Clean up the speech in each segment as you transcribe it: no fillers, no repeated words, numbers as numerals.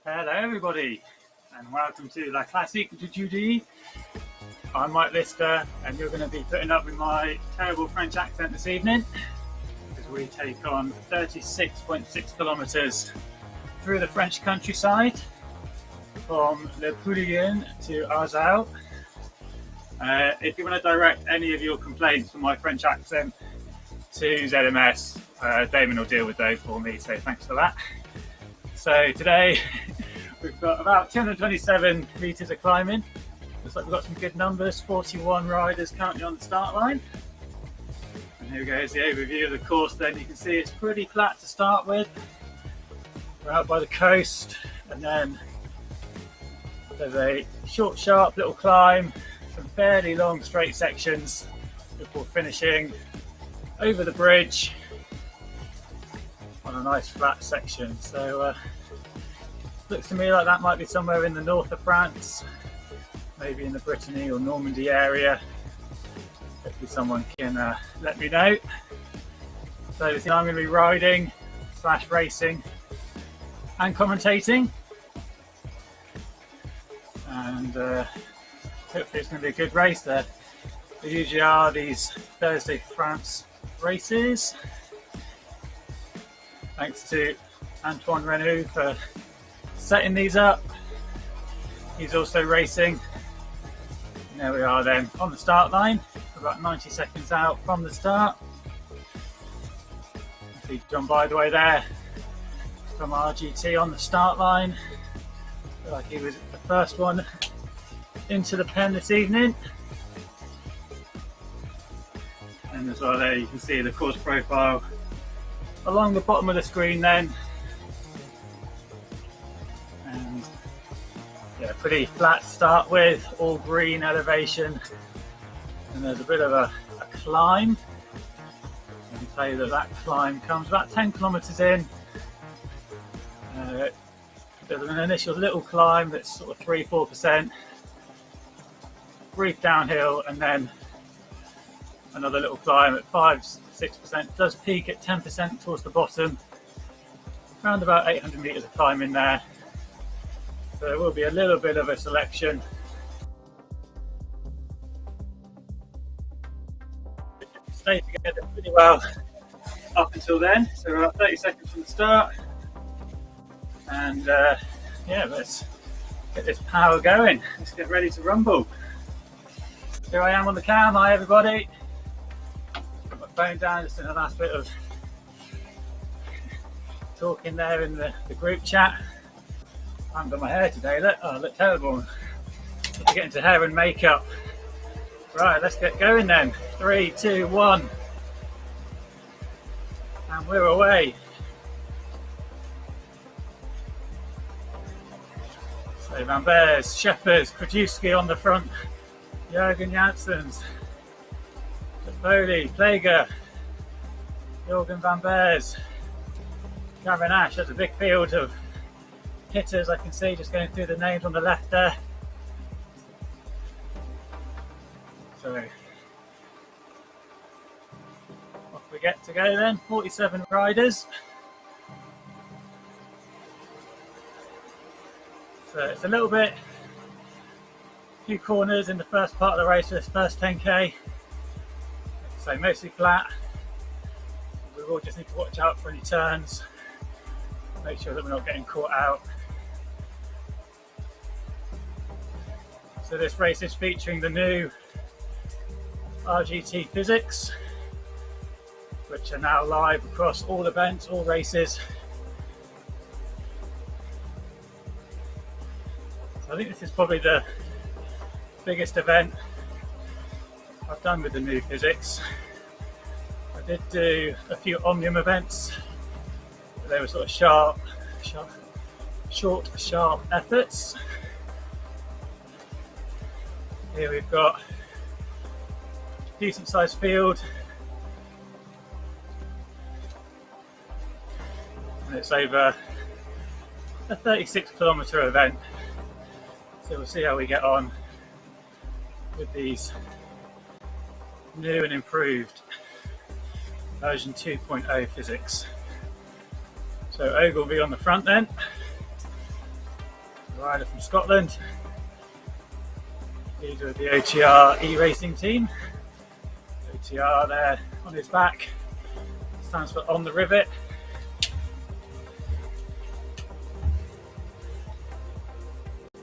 Hello everybody and welcome to La Classique de Jeudi. I'm Mike Lister and you're going to be putting up with my terrible French accent this evening as we take on 36.6 kilometers through the French countryside from Le Pouliguen to Arzal. If you want to direct any of your complaints for my French accent to ZMS. Damon will deal with those for me, so thanks for that. So today we've got about 227 metres of climbing. Looks like we've got some good numbers, 41 riders currently on the start line. And here goes the overview of the course then. You can see it's pretty flat to start with. We're out by the coast, and then there's a short, sharp little climb, some fairly long straight sections before finishing over the bridge on a nice flat section. So looks to me like that might be somewhere in the north of France, maybe in the Brittany or Normandy area. Hopefully someone can let me know. So I'm going to be riding / racing and commentating, and hopefully it's going to be a good race. There usually are these Thursday France races. Thanks to Antoine Renaud for setting these up. He's also racing. And there we are then on the start line, about 90 seconds out from the start. See John by the way there from RGT on the start line. I feel like he was the first one into the pen this evening. And as well there you can see the course profile along the bottom of the screen then. And yeah, pretty flat to start with, all green elevation. And there's a bit of a climb. I can tell you that climb comes about 10 kilometres in. There's an initial little climb that's sort of 3-4%, brief downhill, and then another little climb at 5-6%. It does peak at 10% towards the bottom, around about 800 metres of climb in there. So there will be a little bit of a selection. Stay together pretty well up until then, so we're about 30 seconds from the start. And yeah, let's get this power going. Let's get ready to rumble. Here I am on the cam. Hi everybody. Put my phone down, just in a last bit of talking there in the group chat. I haven't done my hair today. Look, oh, I look terrible. Need to get into hair and makeup. Right, let's get going then. 3, 2, 1. And we're away. So Van Beers, Shepherds, Krajewski on the front, Jürgen Janssens, Foley, Plager, Jorgen Van Beers, Cameron Ash. There's a big field of hitters I can see just going through the names on the left there. So off we get to go then, 47 riders. So it's a little bit, few corners in the first part of the race, this first 10k. So mostly flat. We will just need to watch out for any turns. Make sure that we're not getting caught out. So this race is featuring the new RGT physics, which are now live across all events, all races. I think this is probably the biggest event I've done with the new physics. I did do a few Omnium events, but they were sort of short, sharp efforts. Here we've got a decent sized field, and it's over a 36-kilometre event. So we'll see how we get on with these new and improved version 2.0 physics. So Og will be on the front then, a rider from Scotland. Leader of the OTR e-racing team. OTR there on his back stands for on the rivet.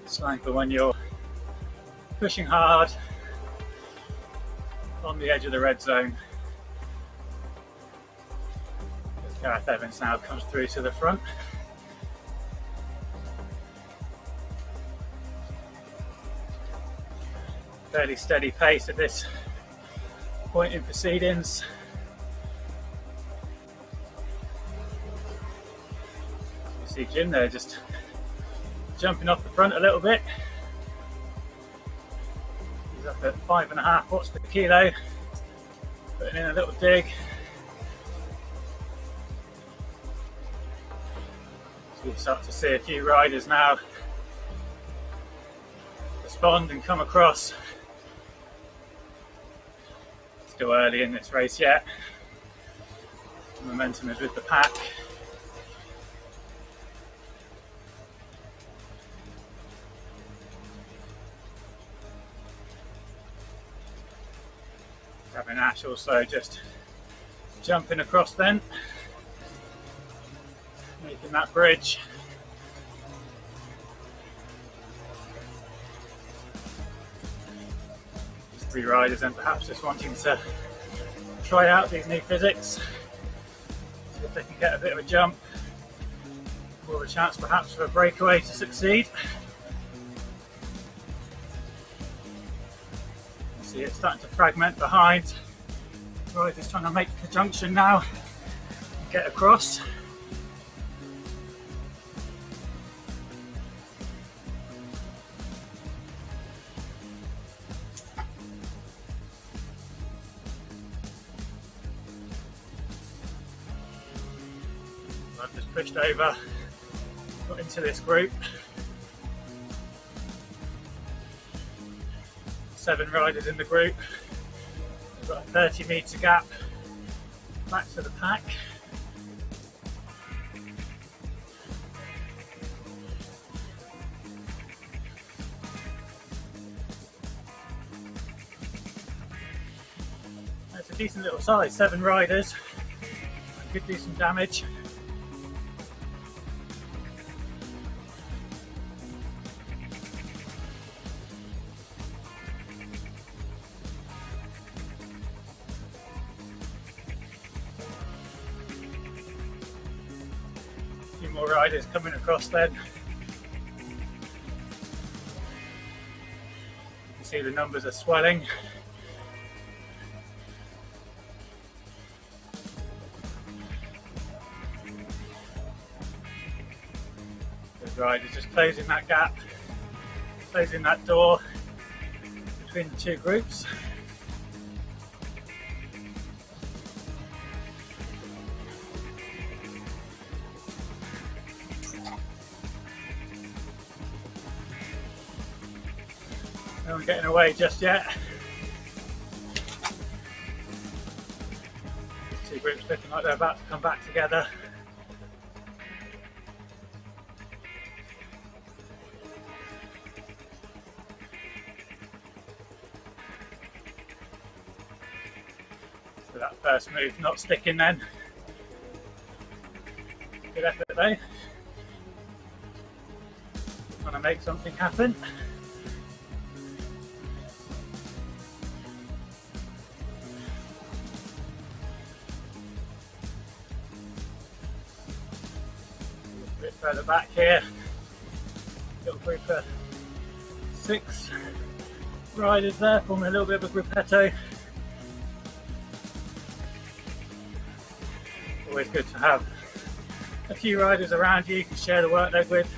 Slang for when you're pushing hard on the edge of the red zone. Gareth Evans now comes through to the front. Fairly steady pace at this point in proceedings. You see Jim there just jumping off the front a little bit. He's up at 5.5 watts per kilo, putting in a little dig. So you start to see a few riders now respond and come across. Still early in this race yet. The momentum is with the pack. Gavin Ash also just jumping across then, making that bridge. Just 3 riders and perhaps just wanting to try out these new physics, see if they can get a bit of a jump, or a chance perhaps for a breakaway to succeed. See, it's starting to fragment behind. Riders trying to make the junction now, get across. I've just pushed over, got into this group. 7 riders in the group. We've got a 30-metre gap back to the pack. That's a decent little size, 7 riders. Could do some damage. More riders coming across then. You can see the numbers are swelling. The riders just closing that gap, closing that door between the 2 groups. No one getting away just yet. 2 groups looking like they're about to come back together. So that first move not sticking then. Good effort though. Trying to make something happen. A bit further back here, little group of 6 riders there, forming a little bit of a gruppetto. Always good to have a few riders around you to share the workload with,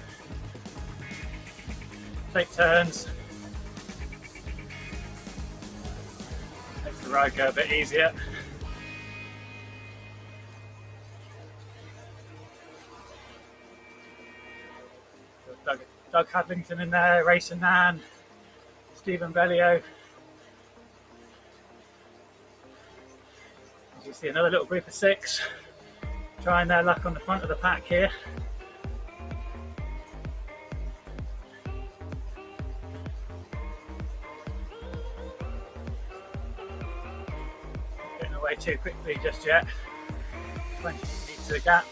take turns, makes the ride go a bit easier. Doug Hadlington in there, Racing Nan, Stephen Bellio. As you see, another little group of 6 trying their luck on the front of the pack here. Getting away too quickly just yet. 20 feet to the gap.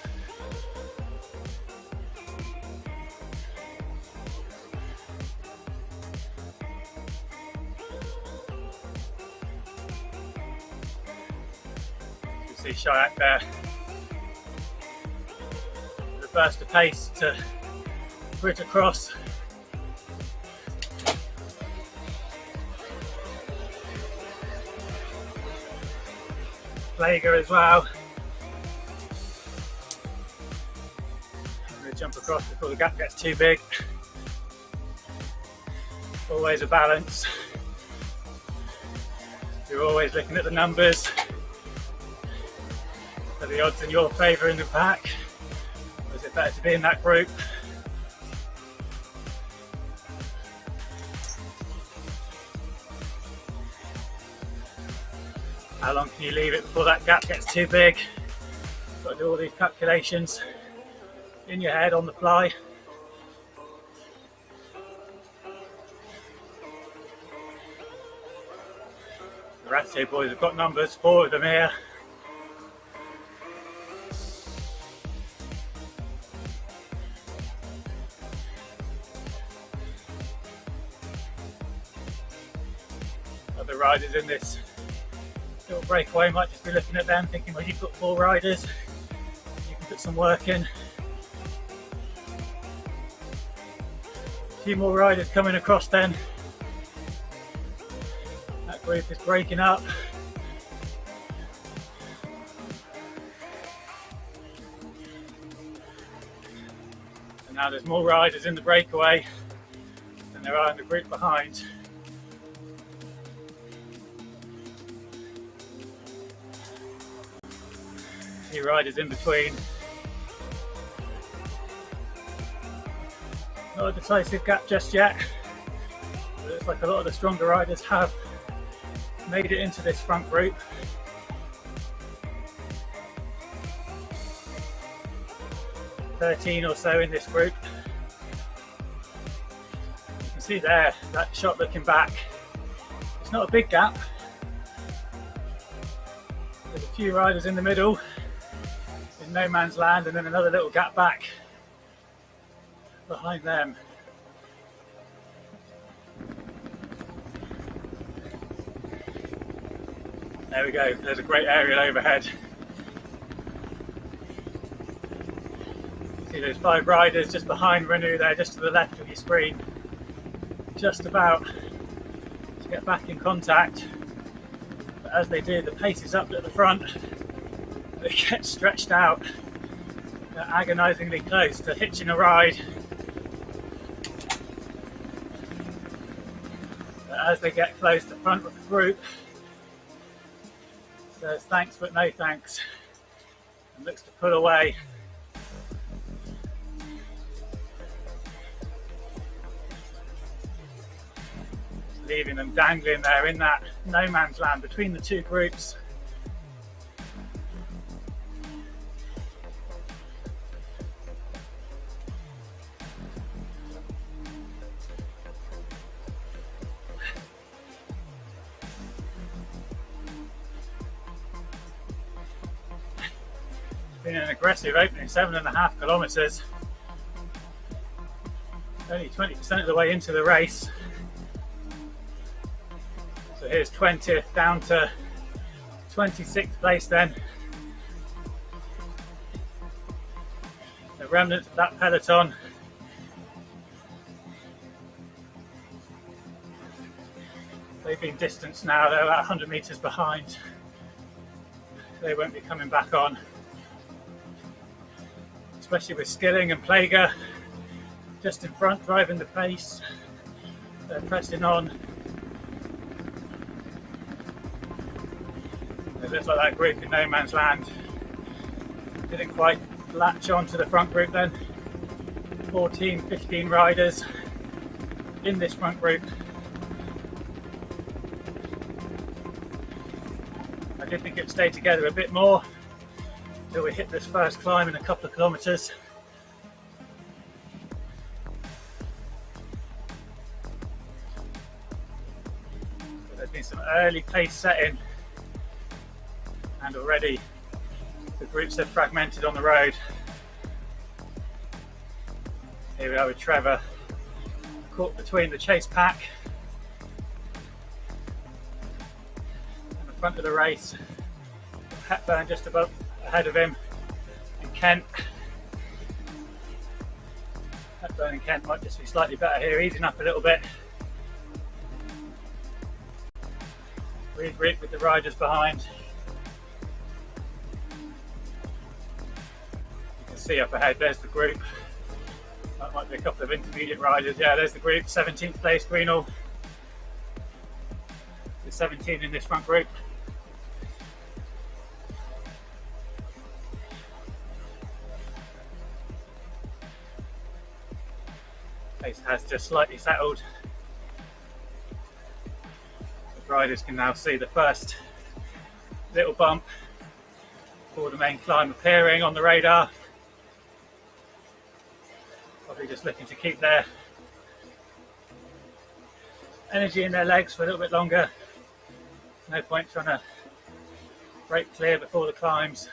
You see Shayak there burst of pace to grit across. Pouliguen as well. I'm going to jump across before the gap gets too big. Always a balance. You're always looking at the numbers. Are the odds in your favour in the pack? Or is it better to be in that group? How long can you leave it before that gap gets too big? Got to do all these calculations in your head on the fly. The Arzal boys have got numbers, 4 of them here. Other riders in this little breakaway might just be looking at them thinking, well, you've got 4 riders, you can put some work in. A few more riders coming across then. That group is breaking up. And now there's more riders in the breakaway than there are in the group behind. A few riders in between. Not a decisive gap just yet. It looks like a lot of the stronger riders have made it into this front group. "13 or so in this group. You can see there, that shot looking back. It's not a big gap. There's a few riders in the middle, in no man's land, and then another little gap back behind them. There we go, there's a great aerial overhead. See those 5 riders just behind Renault there, just to the left of your screen. Just about to get back in contact. But as they do, the pace is up at the front. They get stretched out. They're agonisingly close to hitching a ride. But as they get close to the front of the group, says thanks but no thanks, and looks to pull away. Leaving them dangling there in that no man's land between the 2 groups. Been an aggressive opening, 7.5 kilometres. Only 20% of the way into the race. So here's 20th down to 26th place then. The remnants of that peloton. They've been distanced now, they're about 100 metres behind. They won't be coming back on. Especially with Skilling and Pouliguen just in front, driving the pace. They're pressing on. It looks like that group in no man's land didn't quite latch on to the front group then. 14, 15 riders in this front group. I did think it would stay together a bit more until we hit this first climb in a couple of kilometres. So there's been some early pace setting, and already the groups have fragmented on the road. Here we are with Trevor caught between the chase pack and the front of the race. Hepburn just above ahead of him, and Kent Blackburn and Kent might just be slightly better here, easing up a little bit. Regroup with the riders behind. You can see up ahead, there's the group. That might be a couple of intermediate riders. Yeah, there's the group, 17th place Greenall. There's 17 in this front group. Pace has just slightly settled. The riders can now see the first little bump before the main climb appearing on the radar. Probably just looking to keep their energy in their legs for a little bit longer. No point trying to break clear before the climbs.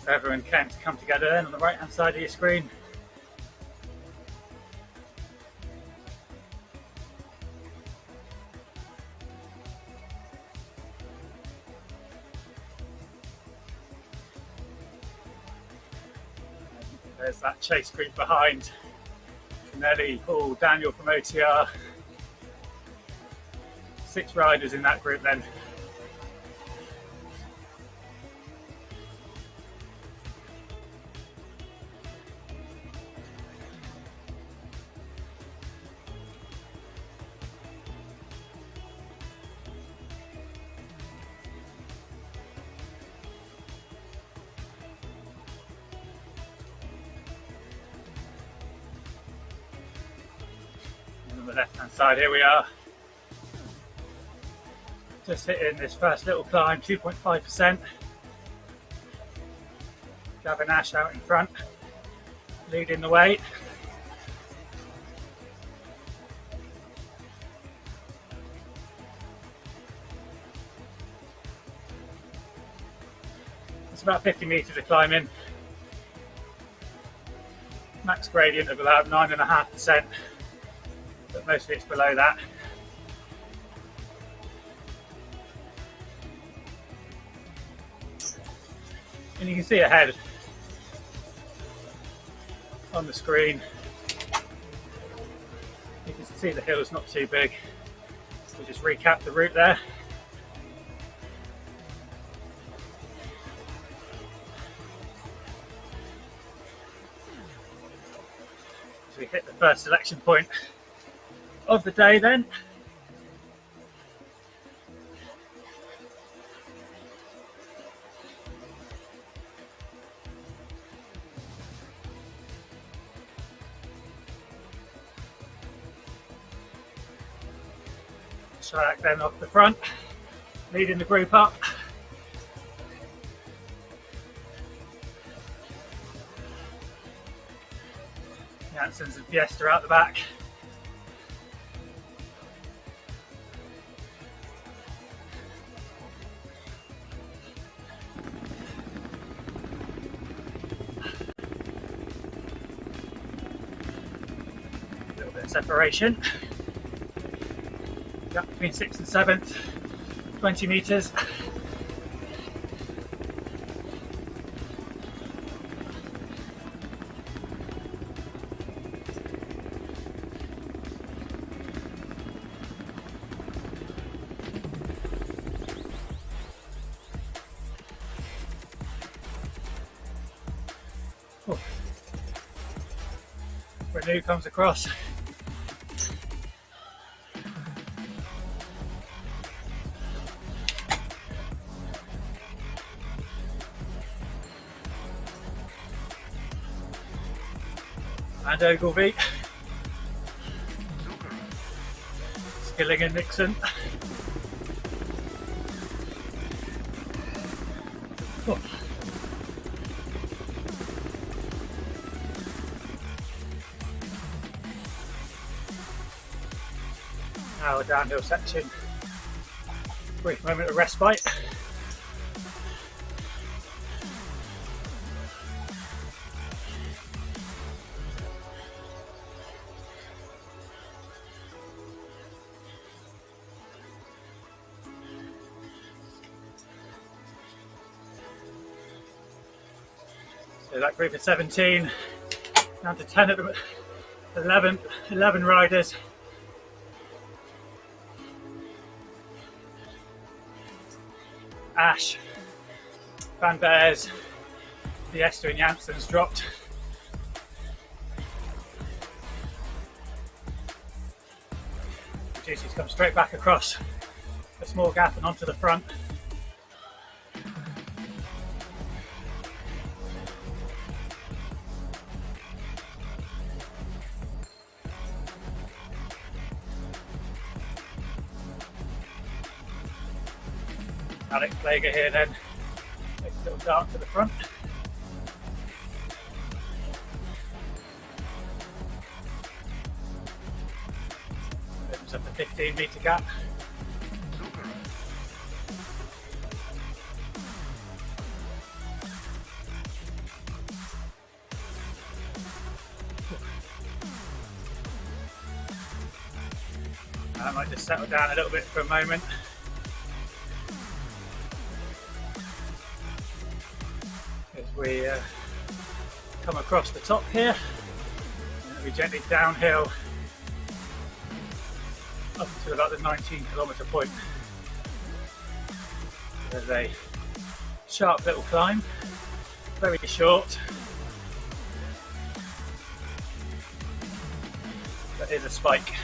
Trevor and Kent come together then on the right hand side of your screen. There's that chase group behind. Nelly, Paul, Daniel from OTR. 6 riders in that group then. On the left hand side, here we are. Just hitting this first little climb, 2.5%. Gavin Ash out in front, leading the way. It's about 50 metres of climbing. Max gradient of about 9.5%, but mostly it's below that. And you can see ahead on the screen, you can see the hill's not too big. We'll just recap the route there. As we hit the first selection point of the day then. Sharak then off the front, leading the group up. Janssens and Fiesta out the back. A little bit of separation. Gap between 6th and 7th, 20 metres. Oh. Renew comes across. And Ogilvie, Skilling and Nixon. Oh. Now a downhill section, brief moment of respite. So that group of 17 down to 10 at the 11 riders. Ash, Van Beers, Fiesta and Janssens dropped. Jeuti's come straight back across a small gap and onto the front. Alex Plager here then makes a little dart to the front. Opens up a 15-metre gap. I might just settle down a little bit for a moment. As we come across the top here, and then we gently downhill up to about the 19-kilometre point. There's a sharp little climb, very short. There is a spike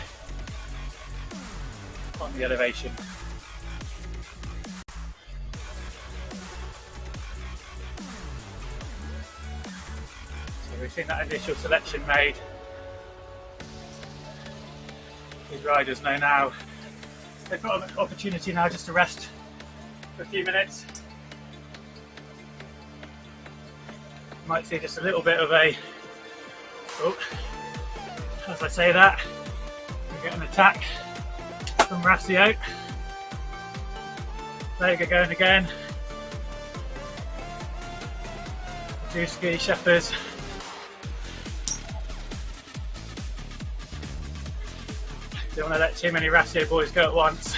on the elevation. So we've seen that initial selection made. These riders know now they've got an opportunity now just to rest for a few minutes. Might see just a little bit of a, oh, as I say that, we get an attack from Rassio. Plager going again. Jeudi, Shepherds. Don't want to let too many Rassio boys go at once.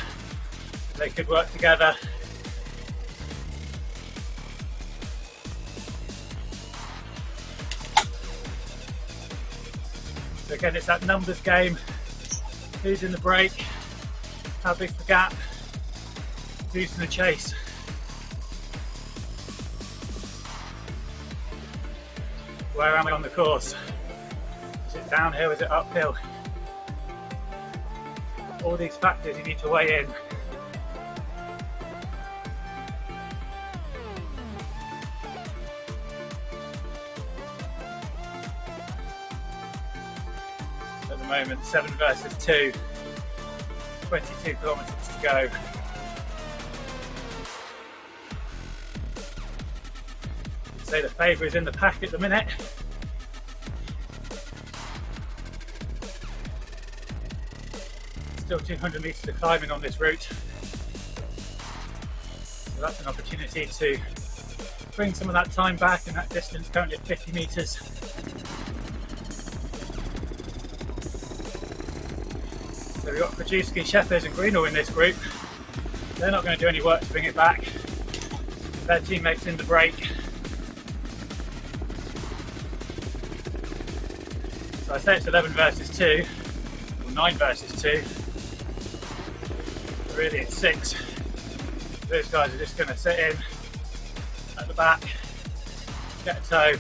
They could work together. So again, it's that numbers game. Who's in the break? How big's the gap? Who's in the chase? Where am I on the course? Is it downhill? Is it uphill? All these factors you need to weigh in. At the moment, 7 versus 2. 22 kilometres to go. So the favourite is in the pack at the minute. Still 200 metres of climbing on this route. So that's an opportunity to bring some of that time back, and that distance currently at 50 metres. So we've got Pouliguen, Shepherds and Greenall in this group. They're not going to do any work to bring it back. Their teammates in the break. So I say it's 11 versus 2, or 9 versus 2. But really it's 6. Those guys are just going to sit in at the back, get a tow.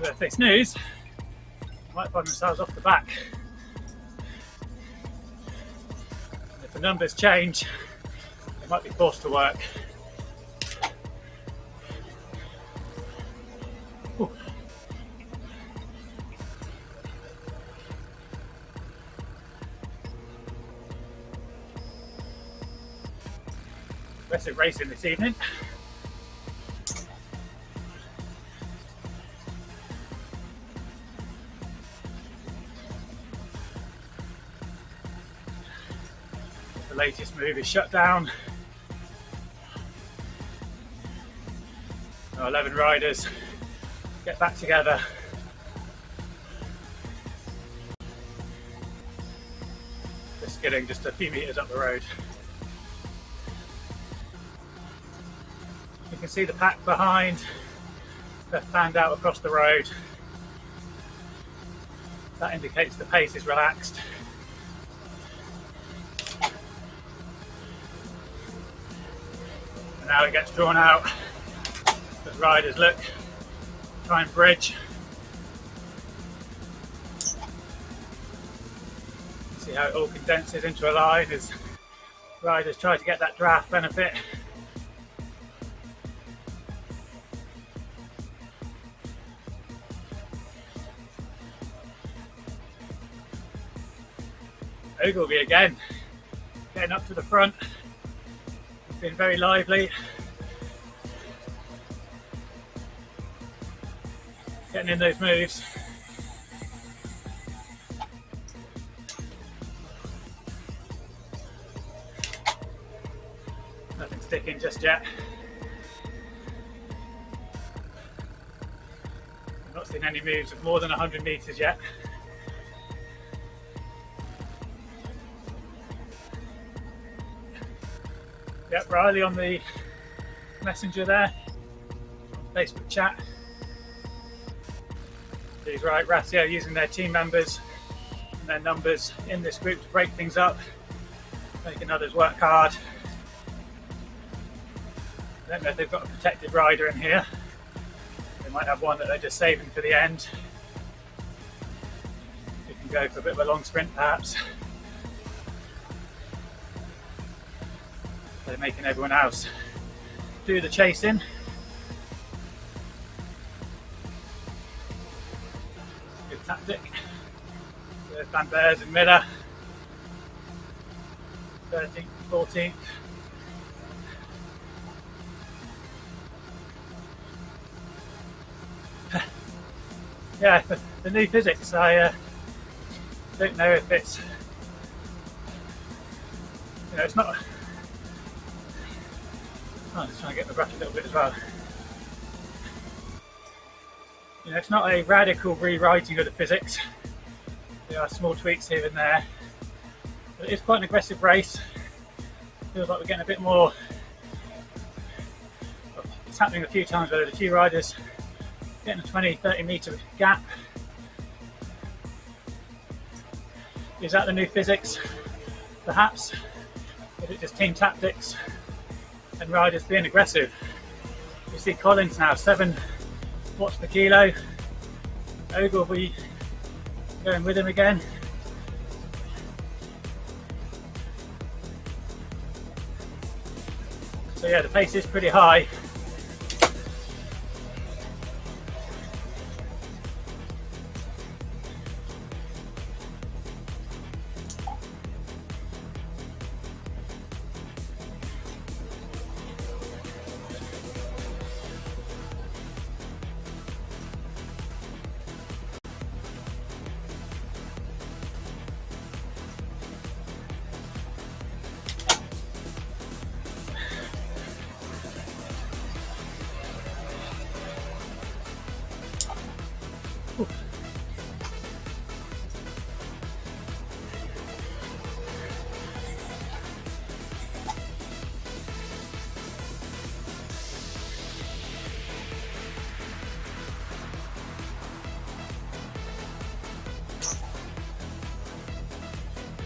If they snooze, they might find themselves off the back. If the numbers change, they might be forced to work. Ooh. Aggressive racing this evening. The latest move is shut down. Our 11 riders get back together. Just skidding just a few metres up the road. You can see the pack behind. They're fanned out across the road. That indicates the pace is relaxed. And now it gets drawn out as riders look, try and bridge. See how it all condenses into a line as riders try to get that draft benefit. Ogilvy again, getting up to the front. He's been very lively. Getting in those moves. Nothing sticking just yet. I've not seen any moves of more than 100 metres yet. Yep, Riley on the messenger there, Facebook chat. He's right, Ratio using their team members and their numbers in this group to break things up, making others work hard. I don't know if they've got a protected rider in here. They might have one that they're just saving for the end. You can go for a bit of a long sprint perhaps. They're making everyone else do the chasing. Good tactic. There's Van Beers and Miller. 13th, 14th. Yeah, the new physics, I don't know if it's, it's not. I'm just trying to get the brush a little bit as well. It's not a radical rewriting of the physics. There are small tweaks here and there. But it is quite an aggressive race. Feels like we're getting a bit more. It's happening a few times where there's a few riders getting a 20-30 metre gap. Is that the new physics? Perhaps. Is it just team tactics? And riders being aggressive. You see Collins now, 7 watts per kilo. Ogilvy going with him again. So yeah, the pace is pretty high.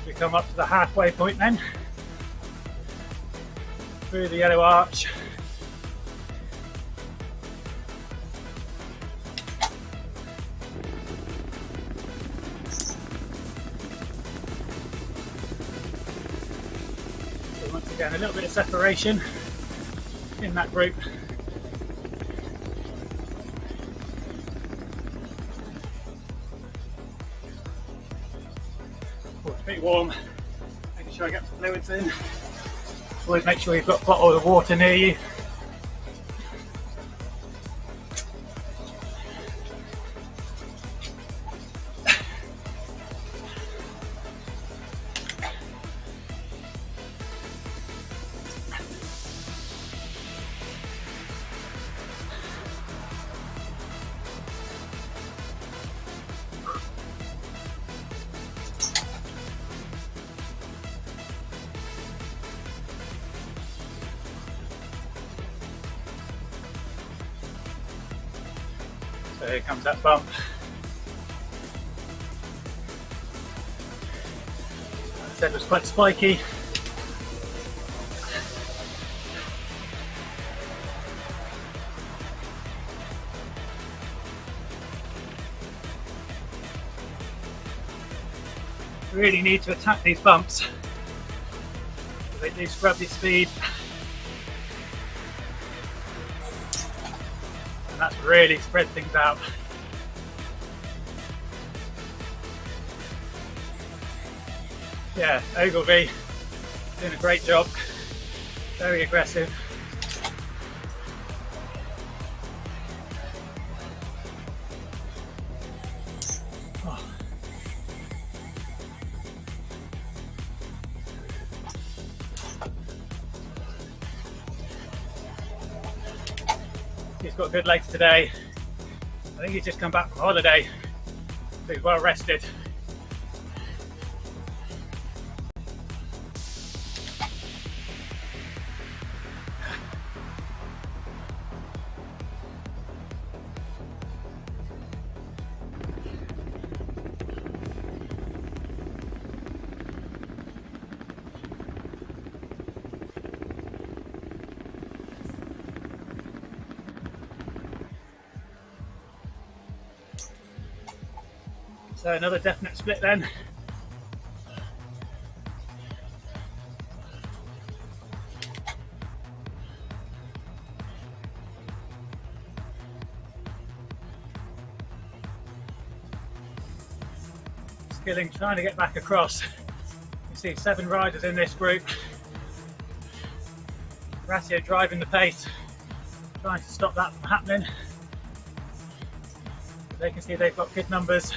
We come up to the halfway point then, through the yellow arch. So once again, a little bit of separation in that group. Pretty warm, making sure I get the fluids in. Always make sure you've got a bottle of water near you. So here comes that bump. Like I said, it was quite spiky. Really need to attack these bumps. They do scrub your speed, and that's really spread things out. Yeah, Ogilvy doing a great job, very aggressive. He's got good legs today. I think he's just come back from holiday, so he's well rested. So another definite split then. Skilling trying to get back across. You see 7 riders in this group. Ratio driving the pace, trying to stop that from happening. They can see they've got good numbers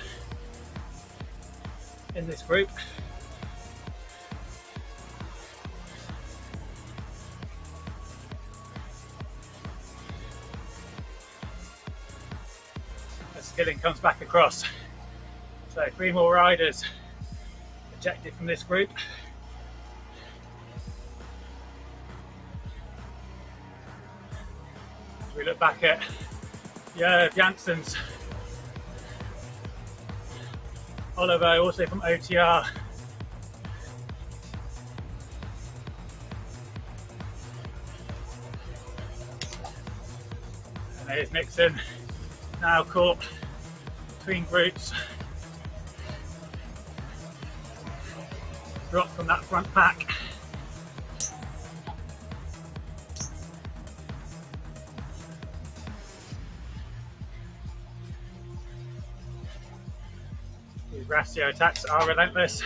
in this group. As Skilling comes back across. So 3 more riders ejected from this group. As we look back at Jansen's, Oliver, also from OTR. And there's Nixon, now caught between groups. Dropped from that front pack. These ratio attacks are relentless.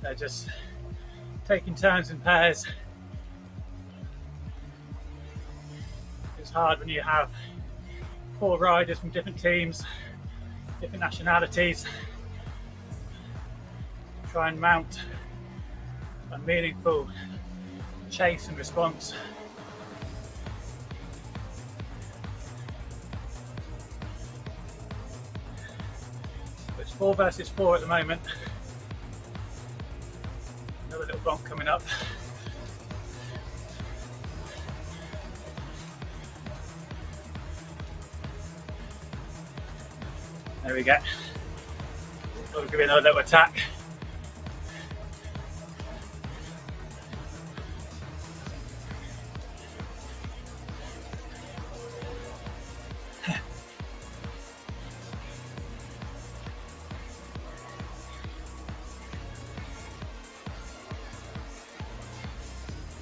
They're just taking turns in pairs. It's hard when you have 4 riders from different teams, different nationalities. Try and mount a meaningful chase and response. It's 4 versus 4 at the moment. Another little bump coming up. There we go. We'll give it another little attack.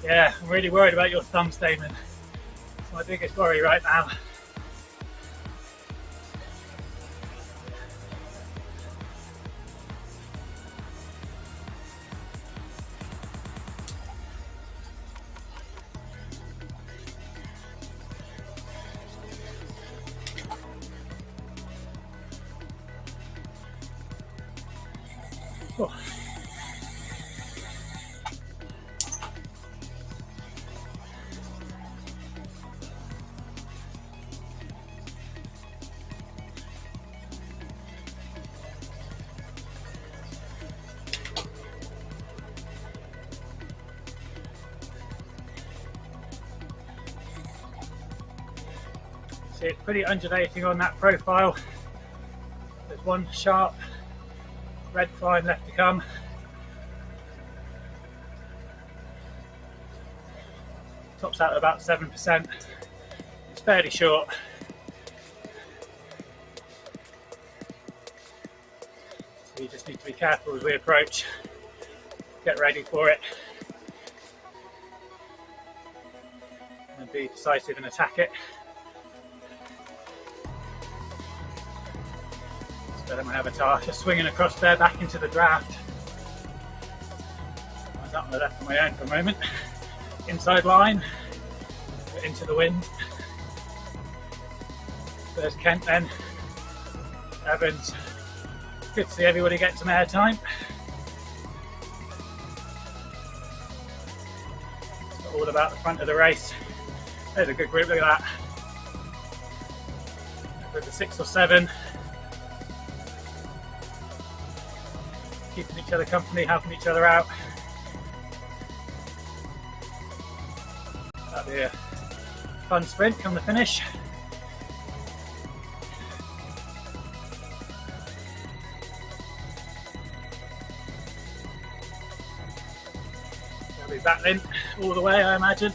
Yeah, I'm really worried about your thumb statement. It's my biggest worry right now. Oh. see it's pretty undulating on that profile. There's one sharp red climb left to come. Tops out at about 7%. It's fairly short. So you just need to be careful as we approach. Get ready for it. And be decisive and attack it. So then we have a task just swinging across there back into the draft. I was up on the left of my own for a moment. Inside line, into the wind. There's Kent then. Evans. Good to see everybody get some air time. It's all about the front of the race. There's a good group, look at that. With the 6 or 7. Keeping each other company, helping each other out. That'll be a fun sprint come the finish. They'll be battling all the way, I imagine.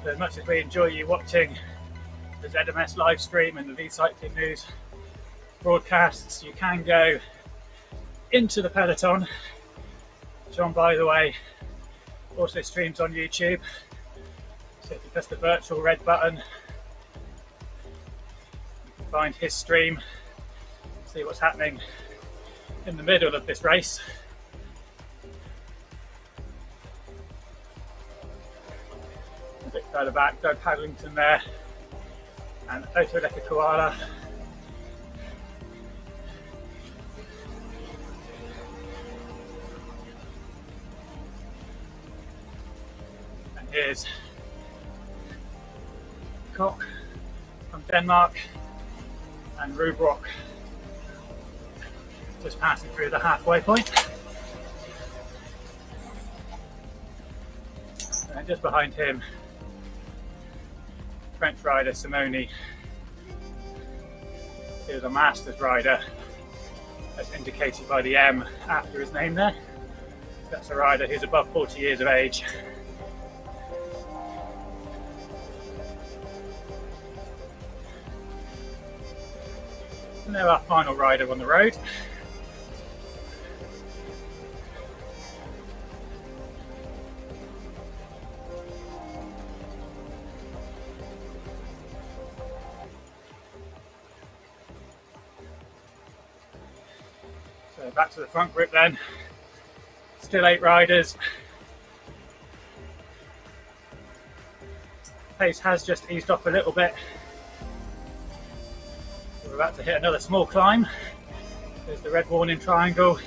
So as much as we enjoy you watching the ZMS live stream and the V Cycling News broadcasts, you can go into the peloton, which, on by the way, also streams on YouTube. So if you press the virtual red button, you can find his stream, see what's happening in the middle of this race. A bit further back, Doug Hadlington there, and Otoleka Koala. And here's Koch from Denmark and Rubrock just passing through the halfway point. And just behind him, French rider Simone. He was a Masters rider, as indicated by the M after his name there. That's a rider who's above 40 years of age. And they're our final rider on the road. So back to the front group then. Still 8 riders. Pace has just eased off a little bit. We're about to hit another small climb. There's the red warning triangle.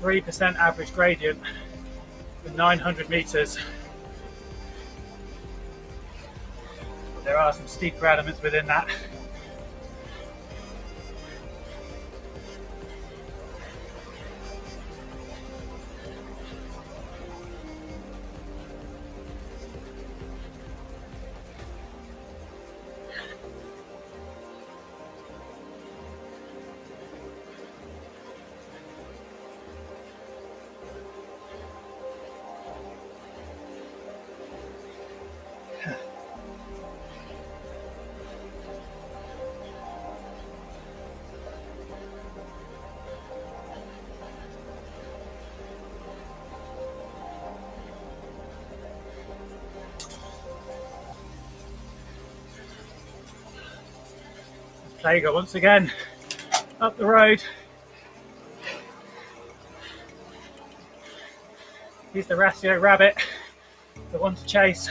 3% average gradient for 900 meters. There are some steeper elements within that. Plager once again up the road. He's the Ratio Rabbit, the one to chase.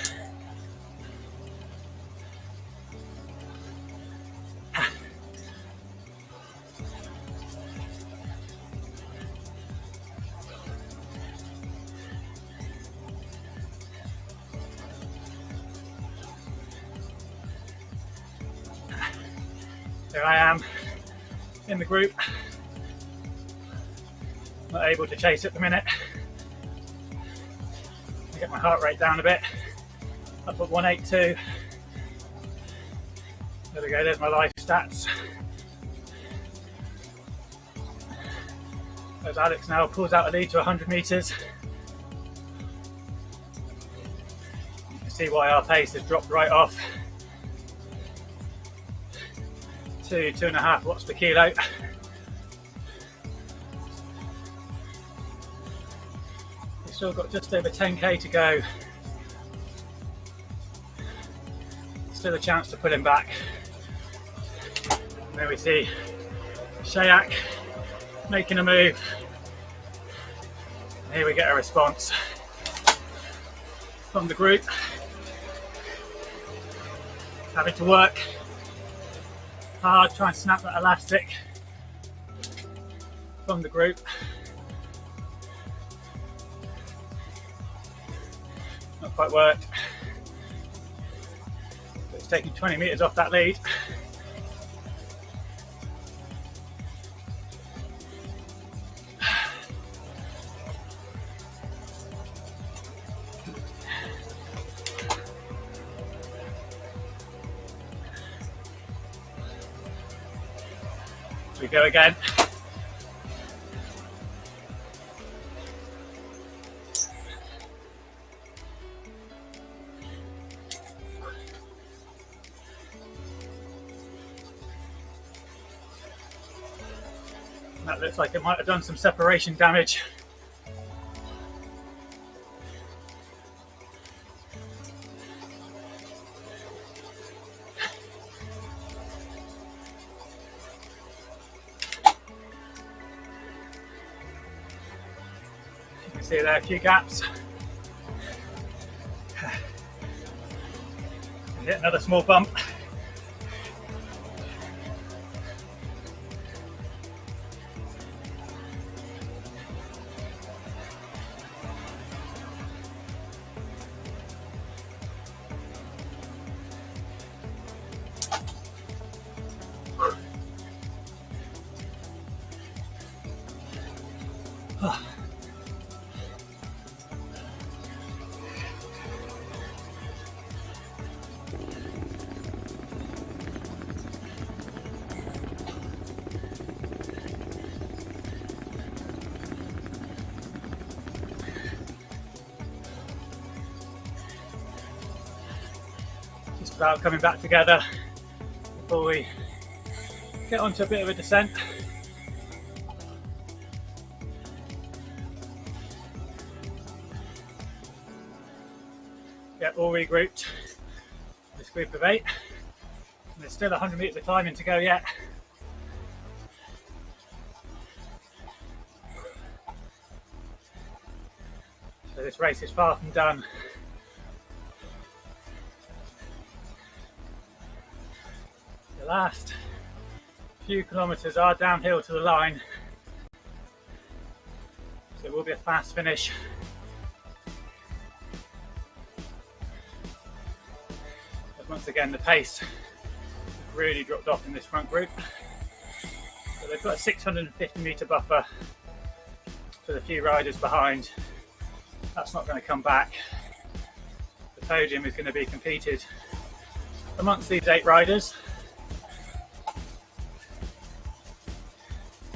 There I am in the group, Not able to chase at the minute. Get my heart rate down a bit. Up at 182. There we go, there's my life stats. As Alex now pulls out a lead to 100 metres. You can see why our pace has dropped right off to 2.5 watts per kilo. We've still got just over 10k to go. Still a chance to put him back. And there we see Shayak making a move. And here we get a response from the group. Having to work hard, try and snap that elastic from the group. Not quite worked. But it's taking 20 metres off that lead. We go again. That looks like it might have done some separation damage. See there, a few gaps. Hit another small bump. Just about coming back together before we get onto a bit of a descent. Get all regrouped, this group of 8. And there's still 100 metres of climbing to go yet. So this race is far from done. The last few kilometres are downhill to the line, so it will be a fast finish. But once again, the pace has really dropped off in this front group. So they've got a 650 metre buffer for the few riders behind. That's not going to come back. The podium is going to be competed amongst these 8 riders.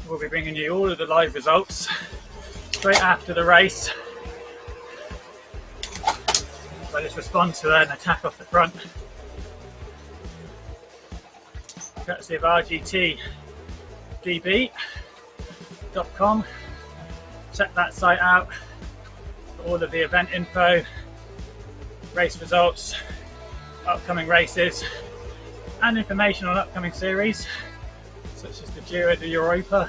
We'll be bringing you all of the live results straight after the race. So let's respond to an attack off the front. Courtesy of rgtdb.com. Check that site out for all of the event info, race results, upcoming races, and information on upcoming series, such as the Giro d'Europa.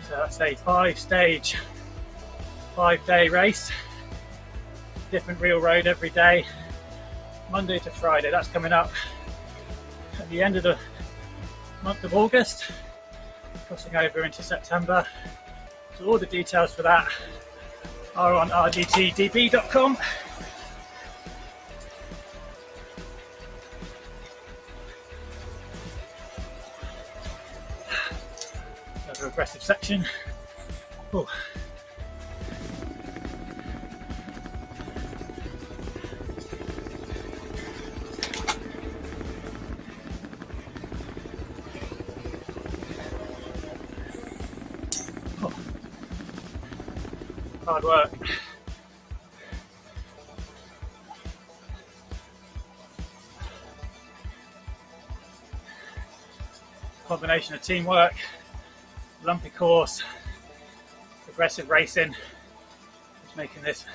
So that's a 5-stage, 5-day race, different real road every day, Monday to Friday. That's coming up at the end of the month of August, crossing over into September. So all the details for that are on rgtdb.com. Another aggressive section, Oh. Oh. Hard work. Combination of teamwork, lumpy course, aggressive racing is making this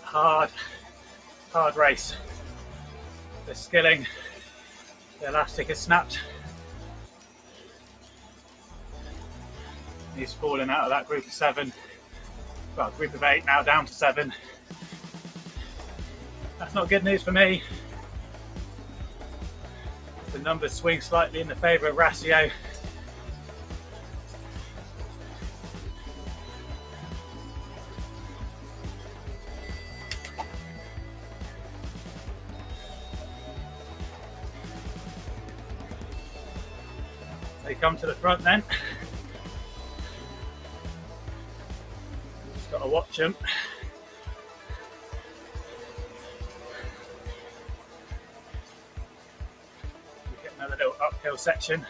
hard race. The skilling, the elastic is snapped. He's fallen out of that group of 7, well, group of 8 now down to 7. That's not good news for me. The numbers swing slightly in the favour of Ratio. They come to the front then. Just got to watch them. Another little uphill section.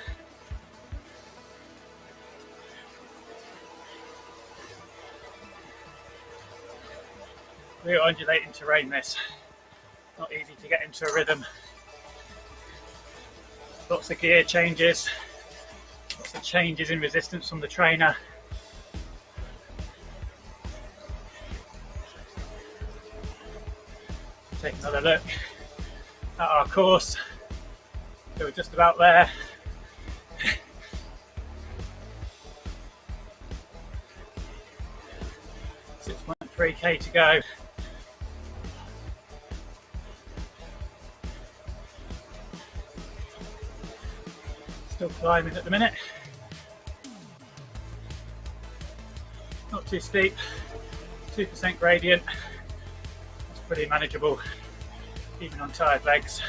Real undulating terrain this. Not easy to get into a rhythm. Lots of gear changes. Lots of changes in resistance from the trainer. Take another look at our course. So we're just about there. 6.3k to go. Still climbing at the minute. Not too steep. 2% gradient. It's pretty manageable, even on tired legs.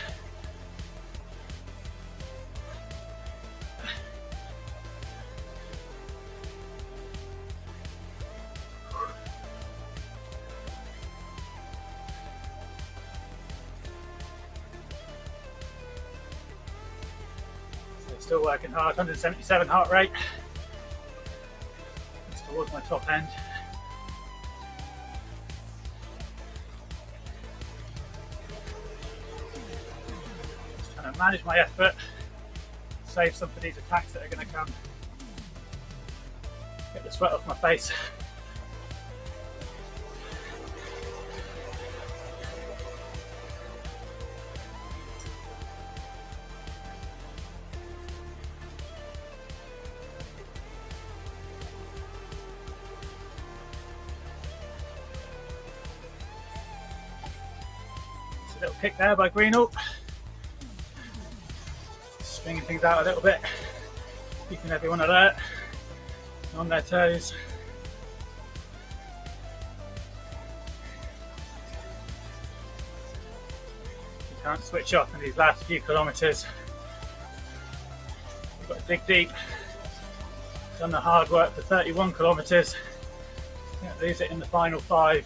Still working hard, 177 heart rate. It's towards my top end. Just trying to manage my effort, save some for these attacks that are going to come. Get the sweat off my face. Little kick there by Greenall. Stringing things out a little bit, keeping everyone alert, on their toes. You can't switch off in these last few kilometres. You've got to dig deep. Done the hard work for 31 kilometres. Can't lose it in the final 5.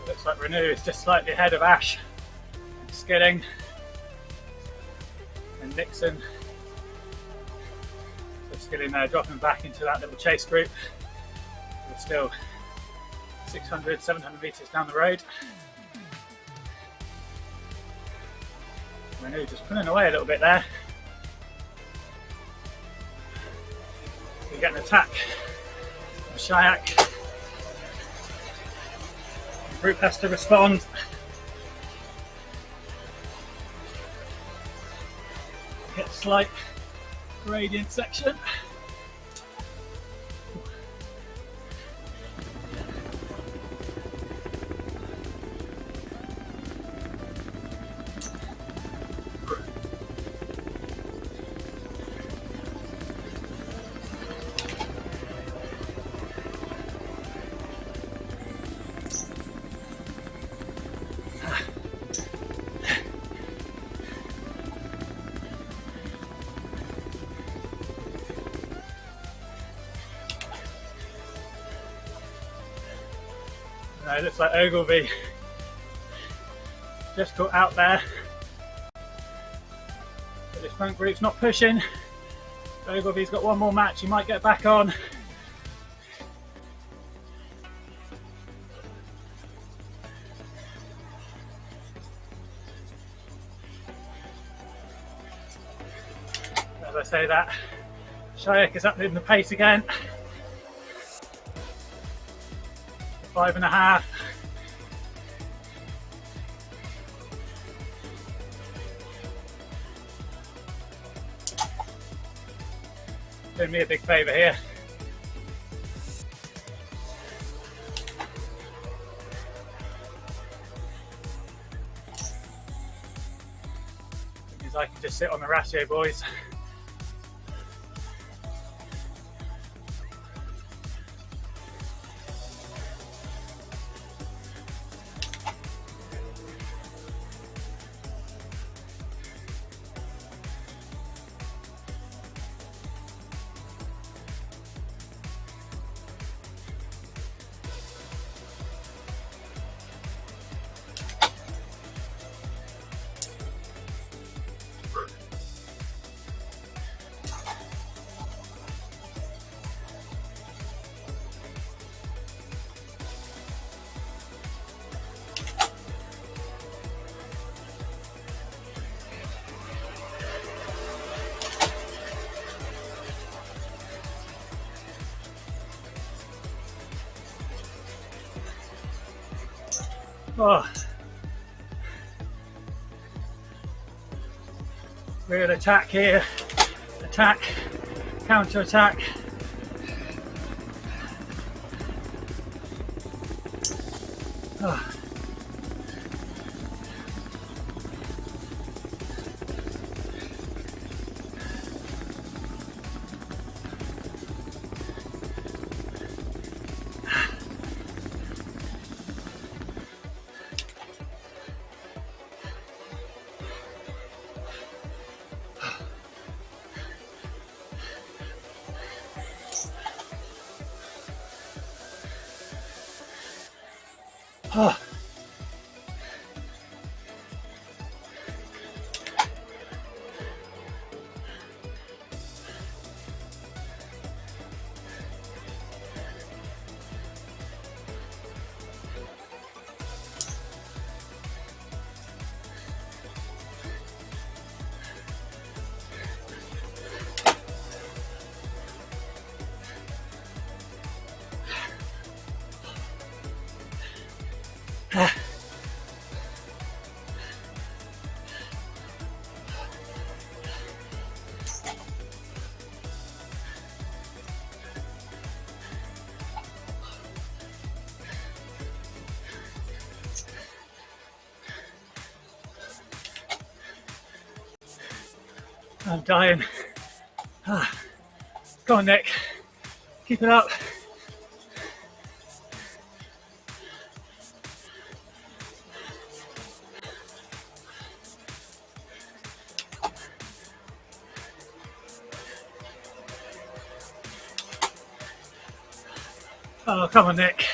Looks like Renew is just slightly ahead of Ash, Skilling and Nixon. So Skilling there dropping back into that little chase group. We're still 600, 700 metres down the road. Renew just pulling away a little bit there. We get an attack from Shayak. Group has to respond. Hit a slight gradient section. No, it looks like Ogilvy just got out there. But this front group's not pushing. Ogilvy's got one more match, he might get back on. As I say that, Shaik is up in the pace again. 5.5. Doing me a big favour here. Means I can just sit on the ratio, boys. Oh. Real attack here. Attack, counter attack. Oh. Oh. I'm dying. Go on, Nick. Keep it up. Oh, come on, Nick.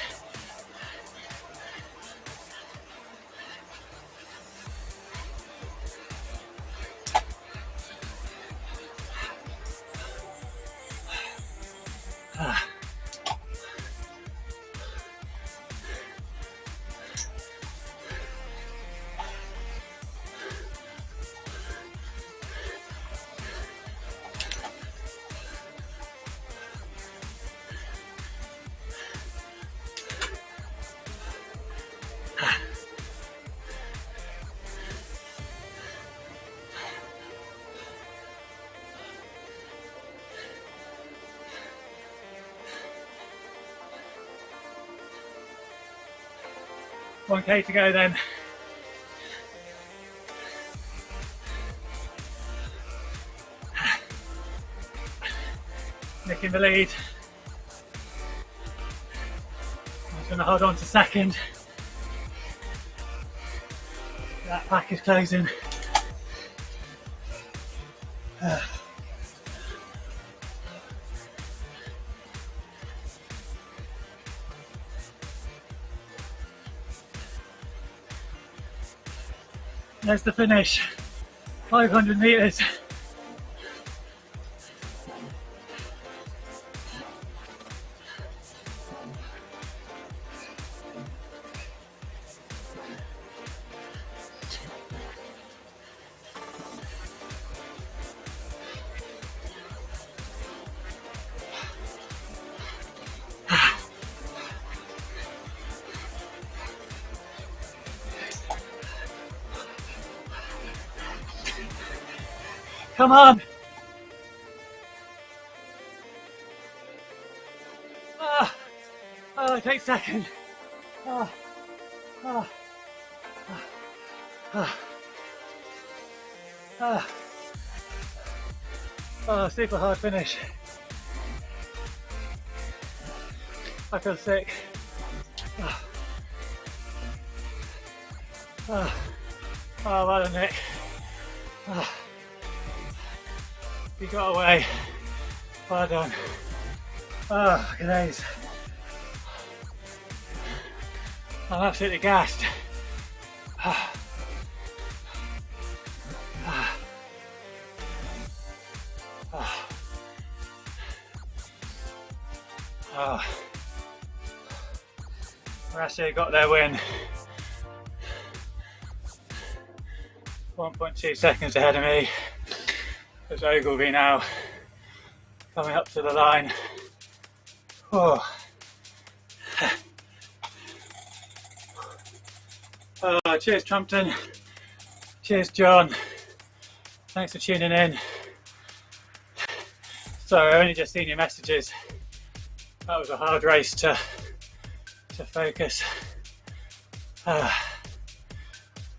One K to go then. Nick in the lead. I'm just going to hold on to second. That pack is closing. There's the finish, 500 meters. Come on! Oh, take second. Oh, oh, oh, oh, oh, super hard finish. I feel sick. Oh, oh, oh well done, Nick. Oh. You got away. Well done. Oh, look at these. I'm absolutely gassed. Oh. Oh. Oh. Oh. Ratio got their win. 1.2 seconds ahead of me. There's Ogilvy now coming up to the line. Oh. Oh, cheers Trumpton, cheers John, thanks for tuning in. Sorry, I only just seen your messages. That was a hard race to focus. I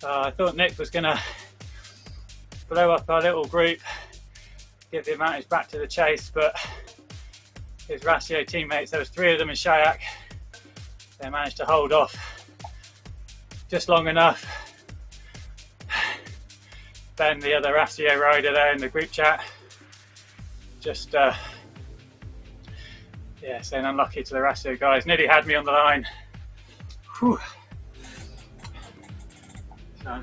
thought Nick was going to blow up our little group, give the advantage back to the chase, but his Ratio teammates, there was 3 of them in Shayak, they managed to hold off just long enough. Then the other Ratio rider there in the group chat just yeah, saying unlucky to the Ratio guys, nearly had me on the line. Whew. So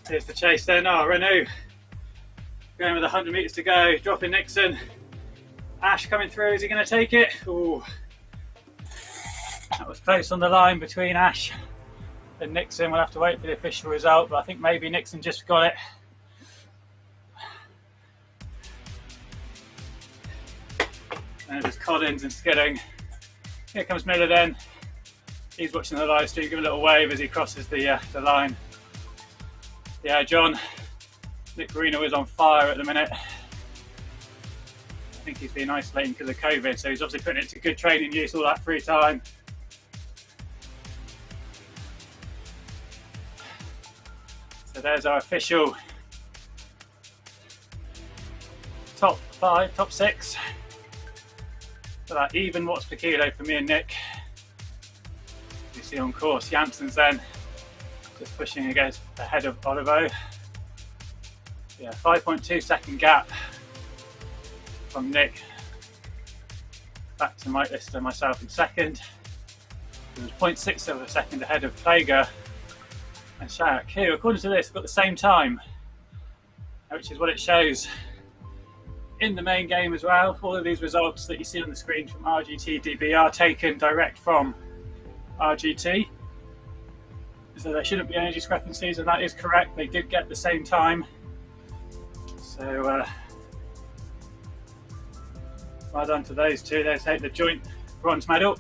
here's the chase then. Oh, Renault going with 100 meters to go, dropping Nixon. Ash coming through, is he going to take it? Ooh. That was close on the line between Ash and Nixon. We'll have to wait for the official result, but I think maybe Nixon just got it. And it was Collins and Skidding. Here comes Miller then. He's watching the live stream, give a little wave as he crosses the line. Yeah, John, Nick Carino is on fire at the minute. I think he's been isolating because of COVID, so he's obviously putting it to good training use, all that free time. So there's our official top 5, top 6. So that even watts per kilo for me and Nick. You see on course, Jansen's then just pushing against ahead of Olivo. Yeah, 5.2 second gap from Nick back to Mike Lister, myself in second. It was 0.6 of a second ahead of Plager and Shayak, who, according to this, got the same time, which is what it shows in the main game as well. All of these results that you see on the screen from RGT DB are taken direct from RGT. So there shouldn't be any discrepancies, and that is correct. They did get the same time. So well done to those two. They take the joint bronze medal.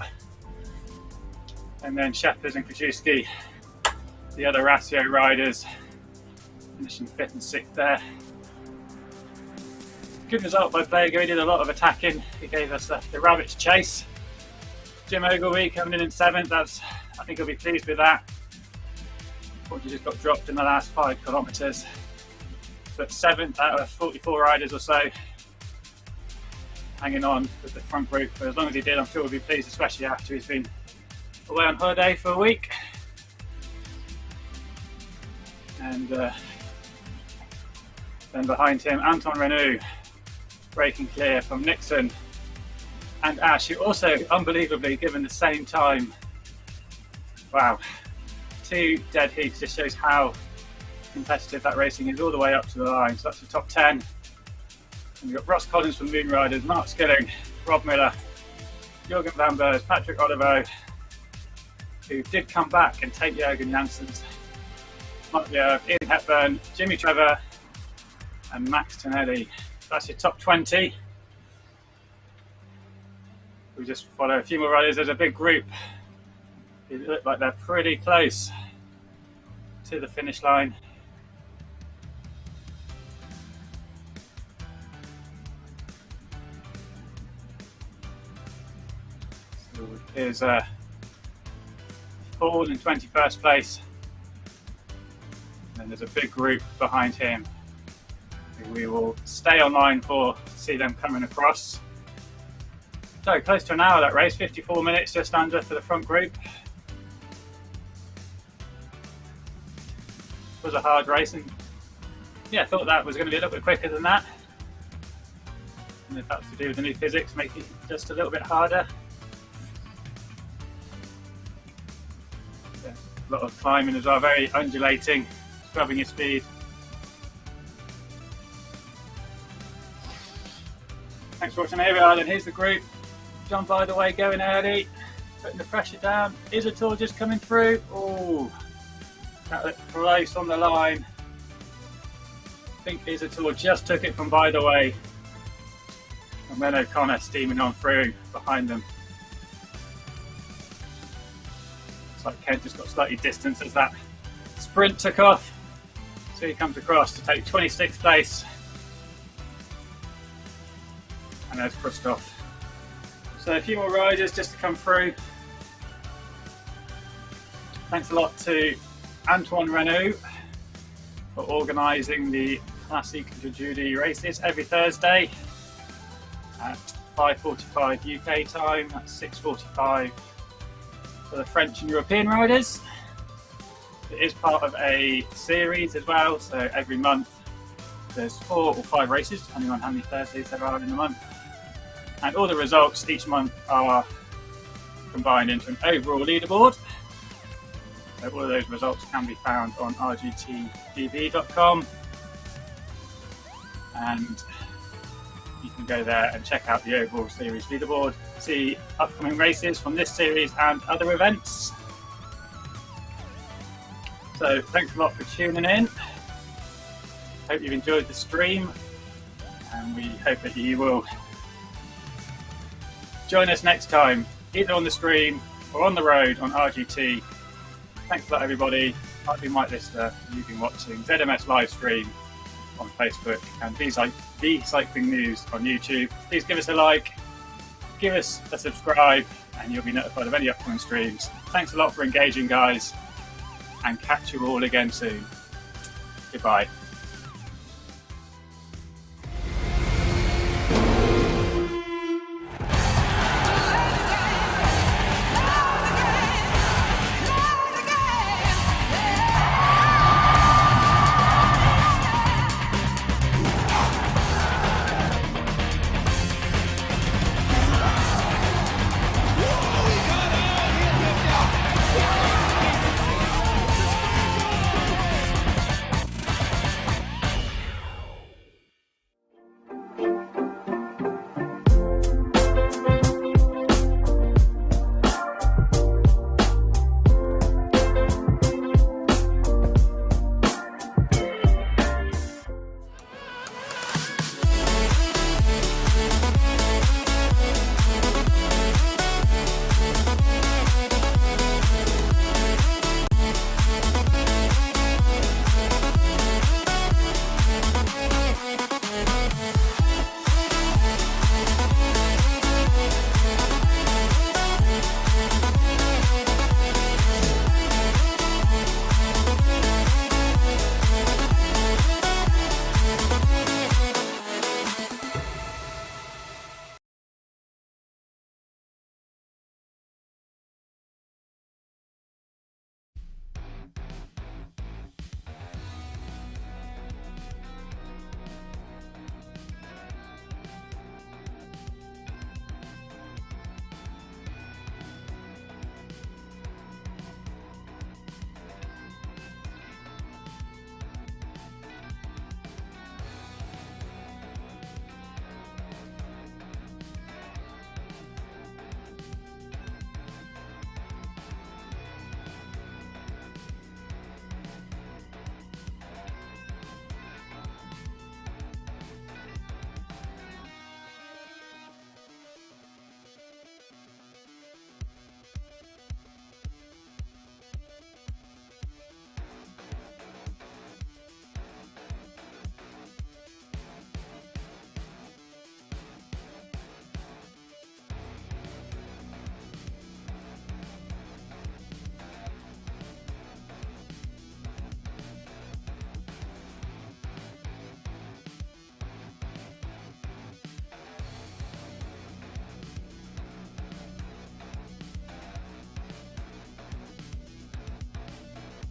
And then Shepherd and Krajewski, the other Ratio riders, finishing 5th and 6th there. Good result by Plager. He did a lot of attacking. He gave us the rabbit to chase. Jim Ogilvy coming in 7th. I think he'll be pleased with that. Unfortunately, just got dropped in the last 5 kilometres. But 7th out of 44 riders or so, hanging on with the front group for as long as he did. I'm sure we'll be pleased, especially after he's been away on holiday for a week. And then behind him, Anton Renault breaking clear from Nixon and Ash, who also unbelievably given the same time. Wow, 2 dead heats. Just shows how competitive that racing is, all the way up to the line. So that's the top 10. And we've got Ross Collins from Moon Riders, Mark Skilling, Rob Miller, Jürgen van Beurs, Patrick Olivo, who did come back and take Jürgen Janssens, Mark Ian Hepburn, Jimmy Trevor, and Max Tonelli. That's your top 20. We just follow a few more riders. There's a big group. It looks like they're pretty close to the finish line. So here's Paul in 21st place. And there's a big group behind him. We will stay online to see them coming across. So close to an hour that race, 54 minutes just under for the front group. It was a hard race, and yeah, I thought that was going to be a little bit quicker than that. And if that's to do with the new physics, making it just a little bit harder. Yeah, a lot of climbing as well, very undulating, scrubbing your speed. Thanks for watching. Here we are then, here's the group. John, by the way, going early, putting the pressure down. Isator just coming through. Oh, that looked close on the line. I think Isator just took it from By the Way. And then O'Connor steaming on through behind them. Looks like Kent just got slightly distance as that sprint took off. So he comes across to take 26th place. And there's Christoph. So a few more riders just to come through. Thanks a lot to Antoine Renaud for organising the Classique Jeudi races every Thursday at 5:45 UK time. That's 6:45 for the French and European riders. It is part of a series as well, so every month there's 4 or 5 races, depending on how many Thursdays there are in a month. And all the results each month are combined into an overall leaderboard. So all of those results can be found on rgtdb.com. And you can go there and check out the overall series leaderboard, see upcoming races from this series and other events. So thanks a lot for tuning in. Hope you've enjoyed the stream, and we hope that you will join us next time, either on the stream or on the road on RGT. Thanks a lot, everybody. I've been Mike Lister. You've been watching ZMS live stream on Facebook and The Cycling News on YouTube. Please give us a like, give us a subscribe, and you'll be notified of any upcoming streams. Thanks a lot for engaging, guys, and catch you all again soon. Goodbye.